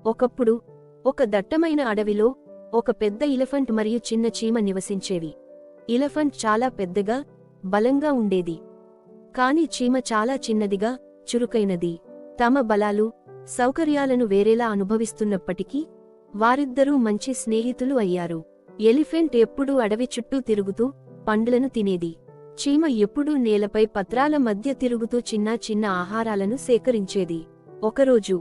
ఒకప్పుడు ఒక దట్టమైన అడవిలో ఒక పెద్ద ఎలిఫెంట్ మరియు చిన్న చీమ నివసించేవి. ఎలిఫెంట్ చాలా పెద్దగా, బలంగా ఉండేది. కాని చీమ చాలా చిన్నదిగా, చురుకైనది. తమ బలాలు, సౌకర్యాలను వేరేలా అనుభవిస్తున్నప్పటికీ వారిద్దరూ మంచి స్నేహితులు అయ్యారు. ఎలిఫెంట్ ఎప్పుడూ అడవి చుట్టూ తిరుగుతూ పండ్లను తినేది. చీమ ఎప్పుడూ నేలపై పత్రాల మధ్య తిరుగుతూ చిన్న చిన్న ఆహారాలను సేకరించేది. ఒకరోజు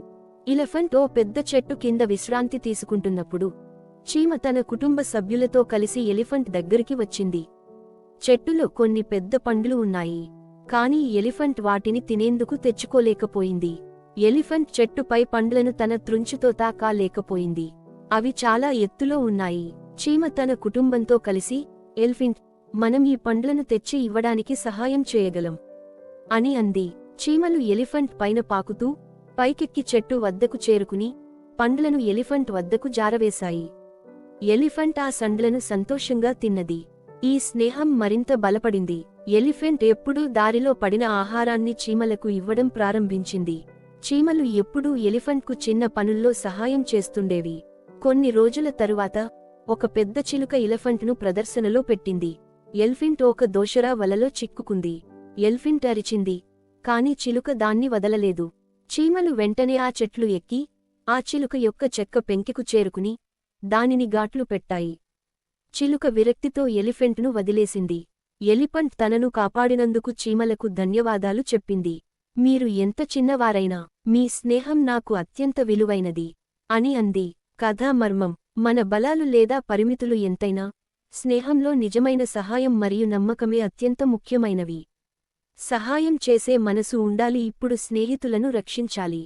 ఎలిఫెంట్ ఓ పెద్ద చెట్టు కింద విశ్రాంతి తీసుకుంటున్నప్పుడు చీమ తన కుటుంబ సభ్యులతో కలిసి ఎలిఫెంట్ దగ్గరికి వచ్చింది. చెట్టులో కొన్ని పెద్ద పండ్లు ఉన్నాయి, కాని ఎలిఫెంట్ వాటిని తినేందుకు తెచ్చుకోలేకపోయింది. ఎలిఫెంట్ చెట్టుపై పండ్లను తన త్రుంచుతో తాకాలేకపోయింది. అవి చాలా ఎత్తులో ఉన్నాయి. చీమ తన కుటుంబంతో కలిసి, ఎలిఫెంట్, మనం ఈ పండ్లను తెచ్చి ఇవ్వడానికి సహాయం చేయగలం అని అంది. చీమలు ఎలిఫెంట్ పైన పాకుతూ పైకెక్కి చెట్టు వద్దకు చేరుకుని పండ్లను ఎలిఫెంట్ వద్దకు జారవేశాయి. ఎలిఫెంట్ ఆ సండ్లను సంతోషంగా తిన్నది. ఈ స్నేహం మరింత బలపడింది. ఎలిఫెంట్ ఎప్పుడూ దారిలో పడిన ఆహారాన్ని చీమలకు ఇవ్వడం ప్రారంభించింది. చీమలు ఎప్పుడూ ఎలిఫెంట్కు చిన్న పనుల్లో సహాయం చేస్తుండేవి. కొన్ని రోజుల తరువాత ఒక పెద్ద చిలుక ఎలిఫెంట్ను ప్రదర్శనలో పెట్టింది. ఎలిఫెంట్ ఒక దోషరా వలలో చిక్కుకుంది. ఎలిఫెంట్ అరిచింది, కాని చిలుక దాన్ని వదలలేదు. చీమలు వెంటనే ఆ చెట్లు ఎక్కి ఆ చిలుక యొక్క చెక్క పెంకెకు చేరుకుని దానిని ఘాట్లు పెట్టాయి. చిలుక విరక్తితో ఎలిఫెంట్ను వదిలేసింది. ఎలిఫెంట్ తనను కాపాడినందుకు చీమలకు ధన్యవాదాలు చెప్పింది. మీరు ఎంత చిన్నవారైనా మీ స్నేహం నాకు అత్యంత విలువైనది అని అంది. కథా మర్మం: మన బలాలు లేదా పరిమితులు ఎంతైనా, స్నేహంలో నిజమైన సహాయం మరియు నమ్మకమే అత్యంత ముఖ్యమైనవి. సహాయం చేసే మనసు ఉండాలి. ఇప్పుడు స్నేహితులను రక్షించాలి.